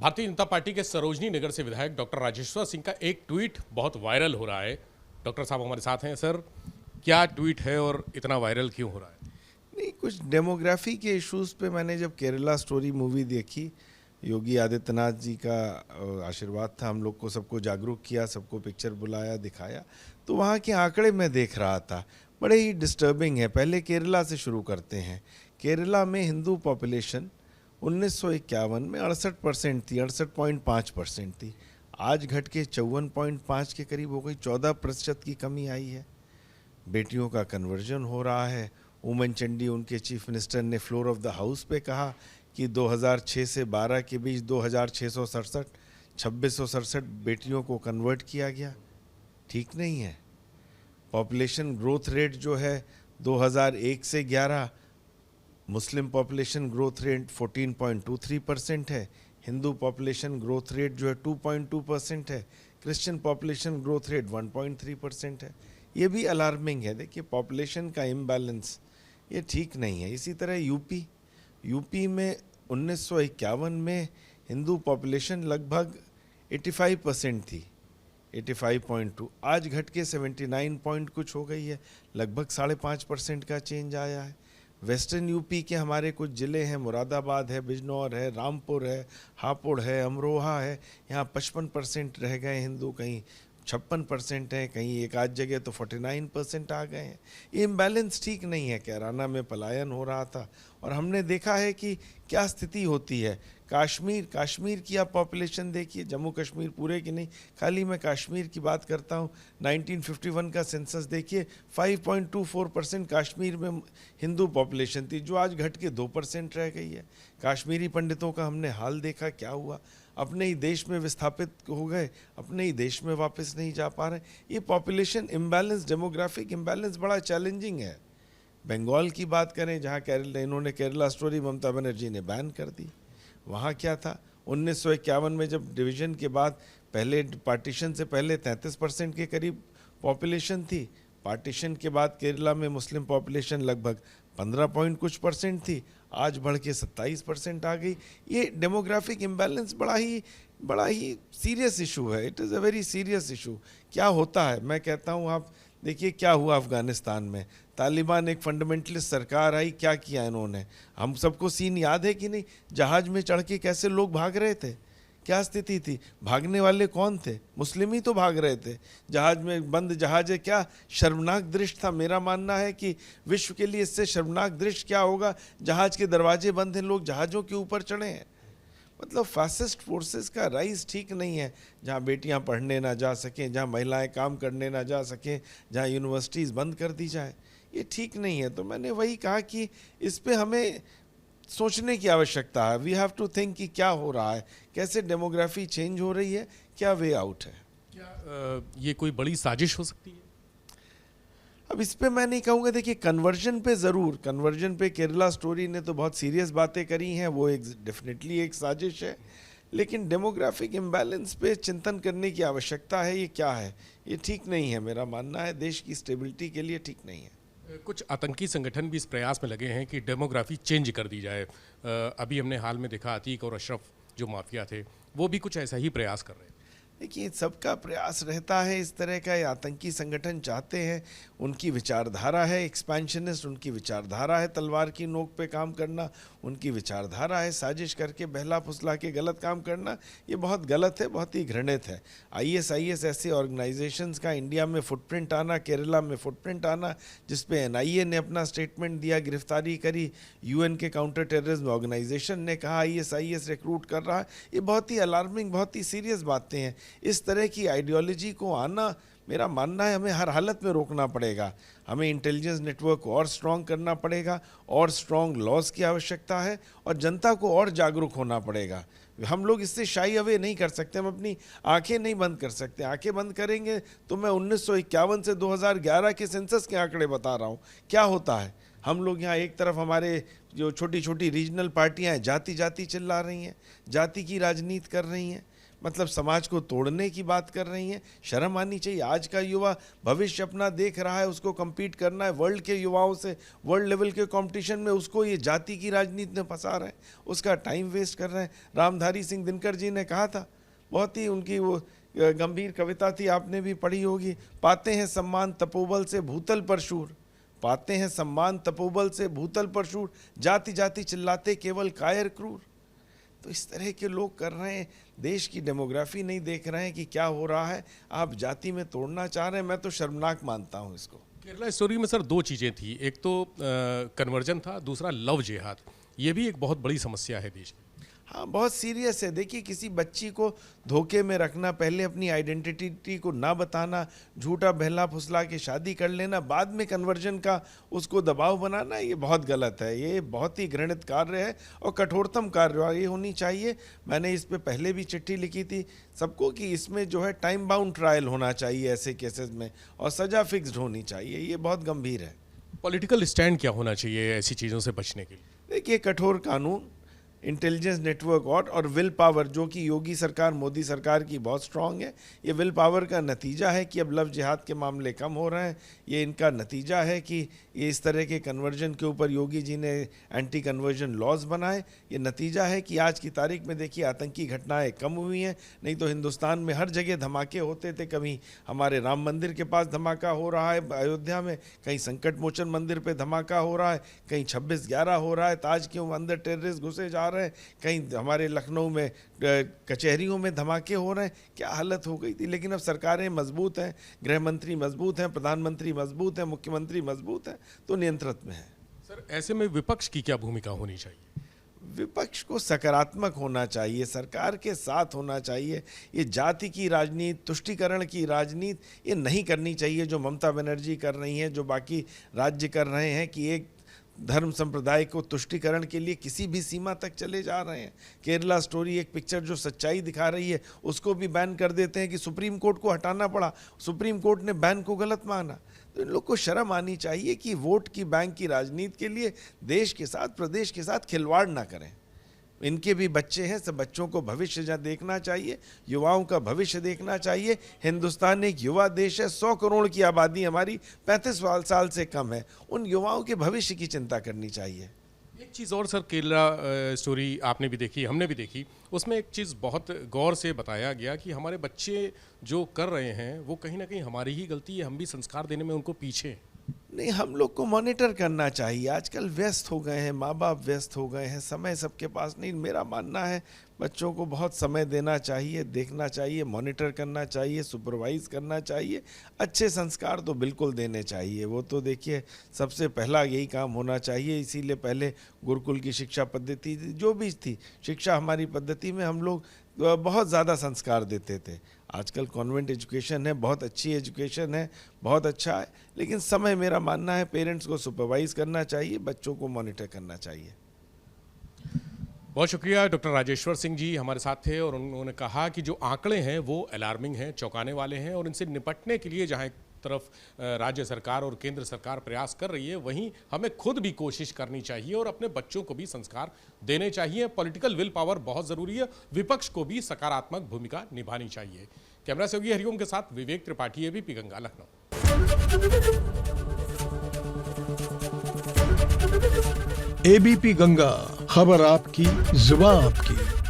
Bharatiya Janata party के सरोजनी नगर से विधायक डॉक्टर राजेश्वर सिंह का एक ट्वीट बहुत वायरल हो रहा है। डॉक्टर साहब हमारे साथ हैं। सर, क्या ट्वीट है और इतना वायरल क्यों हो रहा है? नहीं, कुछ डेमोग्राफी के इश्यूज पे मैंने जब केरला स्टोरी मूवी देखी, योगी आदित्यनाथ जी का आशीर्वाद था, हम लोग को सबको जागरूक किया, सबको पिक्चर बुलाया, दिखाया, तो वहाँ के आंकड़े मैं देख रहा था, बड़े ही डिस्टर्बिंग है। पहले केरला से शुरू करते हैं। केरला में हिंदू पॉपुलेशन 1951 में 68% थी, 68.5% थी। आज घट के 54.5 के करीब हो गई, 14% की कमी आई है। बेटियों का कन्वर्जन हो रहा है। उमन चंडी, उनके चीफ मिनिस्टर ने फ्लोर ऑफ द हाउस पे कहा कि 2006 से 12 के बीच 2667 बेटियों को कन्वर्ट किया गया। ठीक नहीं है। पॉपुलेशन ग्रोथ रेट जो है 2001 से 11, मुस्लिम पॉपुलेशन ग्रोथ रेट 14.23% है। हिंदू पॉपुलेशन ग्रोथ रेट जो है 2.2% है। क्रिश्चियन पॉपुलेशन ग्रोथ रेट 1.3% है। ये भी अलार्मिंग है। देखिए, पॉपुलेशन का इम्बैलेंस ये ठीक नहीं है। इसी तरह यूपी में 1951 में हिंदू पॉपुलेशन लगभग 85% थी, 85.2। आज घट के 79 पॉइंट कुछ हो गई है, लगभग 5.5% का चेंज आया है। वेस्टर्न यूपी के हमारे कुछ ज़िले हैं, मुरादाबाद है, बिजनौर है, रामपुर है, हापुड़ है, अमरोहा है, यहाँ 55% रह गए हिंदू, कहीं 56% है, कहीं एक आध जगह तो 49% आ गए हैं। ये इम्बैलेंस ठीक नहीं है। कैराना में पलायन हो रहा था और हमने देखा है कि क्या स्थिति होती है। कश्मीर की आप पॉपुलेशन देखिए, जम्मू कश्मीर पूरे की नहीं, खाली मैं कश्मीर की बात करता हूँ। 1951 का सेंसस देखिए, 5.24% कश्मीर में हिंदू पॉपुलेशन थी, जो आज घट के 2% रह गई है। कश्मीरी पंडितों का हमने हाल देखा, क्या हुआ, अपने ही देश में विस्थापित हो गए, अपने ही देश में वापस नहीं जा पा रहे। ये पॉपुलेशन इम्बैलेंस, डेमोग्राफिक इम्बैलेंस बड़ा चैलेंजिंग है। बंगाल की बात करें, जहाँ इन्होंने केरला स्टोरी ममता बनर्जी ने बैन कर दी। वहाँ क्या था 1951 में, जब डिवीज़न के बाद, पहले पार्टीशन से पहले 33% के करीब पॉपुलेशन थी। पार्टीशन के बाद केरला में मुस्लिम पॉपुलेशन लगभग 15 पॉइंट कुछ परसेंट थी, आज बढ़ के 27% आ गई। ये डेमोग्राफिक इम्बैलेंस बड़ा ही सीरियस इशू है। It is a very serious issue. क्या होता है, मैं कहता हूँ, आप देखिए क्या हुआ अफ़गानिस्तान में। तालिबान एक फंडामेंटलिस्ट सरकार आई, क्या किया इन्होंने, हम सबको सीन याद है कि नहीं, जहाज़ में चढ़ के कैसे लोग भाग रहे थे, क्या स्थिति थी। भागने वाले कौन थे, मुस्लिम ही तो भाग रहे थे। जहाज में बंद जहाज है, क्या शर्मनाक दृश्य था। मेरा मानना है कि विश्व के लिए इससे शर्मनाक दृश्य क्या होगा, जहाज के दरवाजे बंद हैं, लोग जहाज़ों के ऊपर चढ़े हैं। मतलब फासिस्ट फोर्सेस का राइज ठीक नहीं है। जहाँ बेटियाँ पढ़ने ना जा सकें, जहाँ महिलाएं काम करने ना जा सकें, जहाँ यूनिवर्सिटीज़ बंद कर दी जाए, ये ठीक नहीं है। तो मैंने वही कहा कि इस पे हमें सोचने की आवश्यकता है। वी हैव टू थिंक कि क्या हो रहा है, कैसे डेमोग्राफी चेंज हो रही है, क्या वे आउट है। क्या ये कोई बड़ी साजिश हो सकती है? अब इस पे मैं नहीं कहूँगा। देखिए, कन्वर्जन पे ज़रूर, कन्वर्जन पे केरला स्टोरी ने तो बहुत सीरियस बातें करी हैं, वो एक डेफिनेटली एक साजिश है। लेकिन डेमोग्राफिक इम्बैलेंस पे चिंतन करने की आवश्यकता है। ये क्या है, ये ठीक नहीं है। मेरा मानना है देश की स्टेबिलिटी के लिए ठीक नहीं है। कुछ आतंकी संगठन भी इस प्रयास में लगे हैं कि डेमोग्राफी चेंज कर दी जाए। अभी हमने हाल में देखा, अतीक और अशरफ जो माफिया थे, वो भी कुछ ऐसा ही प्रयास कर रहे हैं। देखिए, सबका प्रयास रहता है इस तरह का। ये आतंकी संगठन चाहते हैं, उनकी विचारधारा है एक्सपेंशनिस्ट, उनकी विचारधारा है तलवार की नोक पे काम करना, उनकी विचारधारा है साजिश करके बहला फुसला के गलत काम करना। ये बहुत गलत है, बहुत ही घृणित है। ISIS ऐसे ऑर्गेनाइजेशंस का इंडिया में फुटप्रिंट आना, केरला में फुटप्रिंट आना, जिस पे NIA ने अपना स्टेटमेंट दिया, गिरफ्तारी करी, UN के काउंटर टेररिज्म ऑर्गेनाइजेशन ने कहा ISIS रिक्रूट कर रहा है, ये बहुत ही अलार्मिंग, बहुत ही सीरियस बातें हैं। इस तरह की आइडियोलॉजी को आना, मेरा मानना है, हमें हर हालत में रोकना पड़ेगा। हमें इंटेलिजेंस नेटवर्क को और स्ट्रॉन्ग करना पड़ेगा, और स्ट्रॉन्ग लॉज की आवश्यकता है, और जनता को और जागरूक होना पड़ेगा। हम लोग इससे शाई अवे नहीं कर सकते, हम अपनी आंखें नहीं बंद कर सकते। आंखें बंद करेंगे तो मैं 1951 से 2011 के सेंसस के आंकड़े बता रहा हूँ, क्या होता है। हम लोग यहाँ एक तरफ हमारे जो छोटी छोटी रीजनल पार्टियाँ हैं, जाति जाति चिल्ला रही हैं, जाति की राजनीति कर रही हैं। मतलब समाज को तोड़ने की बात कर रही हैं। शर्म आनी चाहिए। आज का युवा भविष्य अपना देख रहा है, उसको compete करना है वर्ल्ड के युवाओं से, वर्ल्ड लेवल के कंपटीशन में। उसको ये जाति की राजनीति में फंसा रहे हैं, उसका टाइम वेस्ट कर रहे हैं। रामधारी सिंह दिनकर जी ने कहा था, बहुत ही उनकी वो गंभीर कविता थी, आपने भी पढ़ी होगी, पाते हैं सम्मान तपोबल से भूतल पर शूर, पाते हैं सम्मान तपोबल से भूतल पर शूर, जाति जाति चिल्लाते केवल कायर क्रूर। तो इस तरह के लोग कर रहे हैं, देश की डेमोग्राफी नहीं देख रहे हैं कि क्या हो रहा है, आप जाति में तोड़ना चाह रहे हैं। मैं तो शर्मनाक मानता हूं इसको। केरला स्टोरी में सर दो चीज़ें थी, एक तो कन्वर्जन था, दूसरा लव जिहाद। ये भी एक बहुत बड़ी समस्या है देश की। हाँ, बहुत सीरियस है। देखिए, किसी बच्ची को धोखे में रखना, पहले अपनी आइडेंटिटी को ना बताना, झूठा बहला फुसला के शादी कर लेना, बाद में कन्वर्जन का उसको दबाव बनाना, ये बहुत गलत है। ये बहुत ही घृणित कार्य है और कठोरतम कार्यवाही होनी चाहिए। मैंने इस पे पहले भी चिट्ठी लिखी थी सबको कि इसमें जो है टाइम बाउंड ट्रायल होना चाहिए ऐसे केसेस में, और सज़ा फिक्स्ड होनी चाहिए। ये बहुत गंभीर है। पॉलिटिकल स्टैंड क्या होना चाहिए ऐसी चीज़ों से बचने के लिए? देखिए, कठोर कानून, इंटेलिजेंस नेटवर्क और विल पावर, जो कि योगी सरकार मोदी सरकार की बहुत स्ट्रांग है। ये विल पावर का नतीजा है कि अब लव जिहाद के मामले कम हो रहे हैं। ये इनका नतीजा है कि ये इस तरह के कन्वर्जन के ऊपर योगी जी ने एंटी कन्वर्जन लॉज बनाए। ये नतीजा है कि आज की तारीख में देखिए आतंकी घटनाएं कम हुई हैं। नहीं तो हिंदुस्तान में हर जगह धमाके होते थे। कभी हमारे राम मंदिर के पास धमाका हो रहा है अयोध्या में, कहीं संकट मोचन मंदिर पे धमाका हो रहा है, कहीं 26/11 हो रहा है, ताज के अंदर टेररिस्ट घुसे जा रहे हैं, कहीं हमारे लखनऊ में कचहरियों में धमाके हो रहे हैं। क्या हालत हो गई थी। लेकिन अब सरकारें मजबूत हैं, गृह मंत्री मजबूत हैं, प्रधानमंत्री मजबूत हैं, मुख्यमंत्री मजबूत हैं, तो नियंत्रण में है। सर, ऐसे में विपक्ष की क्या भूमिका होनी चाहिए? विपक्ष को सकारात्मक होना चाहिए, सरकार के साथ होना चाहिए। ये जाति की राजनीति, तुष्टीकरण की राजनीति ये नहीं करनी चाहिए जो ममता बनर्जी कर रही हैं, जो बाकी राज्य कर रहे हैं, कि एक धर्म संप्रदाय को तुष्टीकरण के लिए किसी भी सीमा तक चले जा रहे हैं। केरला स्टोरी एक पिक्चर जो सच्चाई दिखा रही है, उसको भी बैन कर देते हैं कि सुप्रीम कोर्ट को हटाना पड़ा, सुप्रीम कोर्ट ने बैन को गलत माना। तो इन लोग को शर्म आनी चाहिए कि वोट की बैंक की राजनीति के लिए देश के साथ, प्रदेश के साथ खिलवाड़ ना करें। इनके भी बच्चे हैं, सब बच्चों को भविष्य देखना चाहिए, युवाओं का भविष्य देखना चाहिए। हिंदुस्तान एक युवा देश है, 100 करोड़ की आबादी हमारी 35 साल से कम है। उन युवाओं के भविष्य की चिंता करनी चाहिए। एक चीज़ और सर, केरला स्टोरी आपने भी देखी, हमने भी देखी, उसमें एक चीज़ बहुत गौर से बताया गया कि हमारे बच्चे जो कर रहे हैं वो कहीं ना कहीं हमारी ही गलती है, हम भी संस्कार देने में उनको पीछे हैं। नहीं, हम लोग को मॉनिटर करना चाहिए। आजकल व्यस्त हो गए हैं, माँ बाप व्यस्त हो गए हैं, समय सबके पास नहीं। मेरा मानना है बच्चों को बहुत समय देना चाहिए, देखना चाहिए, मॉनिटर करना चाहिए, सुपरवाइज करना चाहिए। अच्छे संस्कार तो बिल्कुल देने चाहिए। वो तो देखिए सबसे पहला यही काम होना चाहिए। इसीलिए पहले गुरुकुल की शिक्षा पद्धति जो भी थी, शिक्षा हमारी पद्धति में हम लोग बहुत ज़्यादा संस्कार देते थे। आजकल कॉन्वेंट एजुकेशन है, बहुत अच्छी एजुकेशन है, बहुत अच्छा है। लेकिन समय, मेरा मानना है, पेरेंट्स को सुपरवाइज करना चाहिए, बच्चों को मॉनिटर करना चाहिए। बहुत शुक्रिया। डॉक्टर राजेश्वर सिंह जी हमारे साथ थे और उन्होंने कहा कि जो आंकड़े हैं वो अलार्मिंग हैं, चौंकाने वाले हैं, और इनसे निपटने के लिए जहां एक तरफ राज्य सरकार और केंद्र सरकार प्रयास कर रही है, वहीं हमें खुद भी कोशिश करनी चाहिए और अपने बच्चों को भी संस्कार देने चाहिए। पॉलिटिकल विल पावर बहुत ज़रूरी है, विपक्ष को भी सकारात्मक भूमिका निभानी चाहिए। कैमरा सहयोगी हरिओम के साथ विवेक त्रिपाठी, एबीपी गंगा, लखनऊ। एबीपी गंगा, खबर आपकी, जुबान आपकी।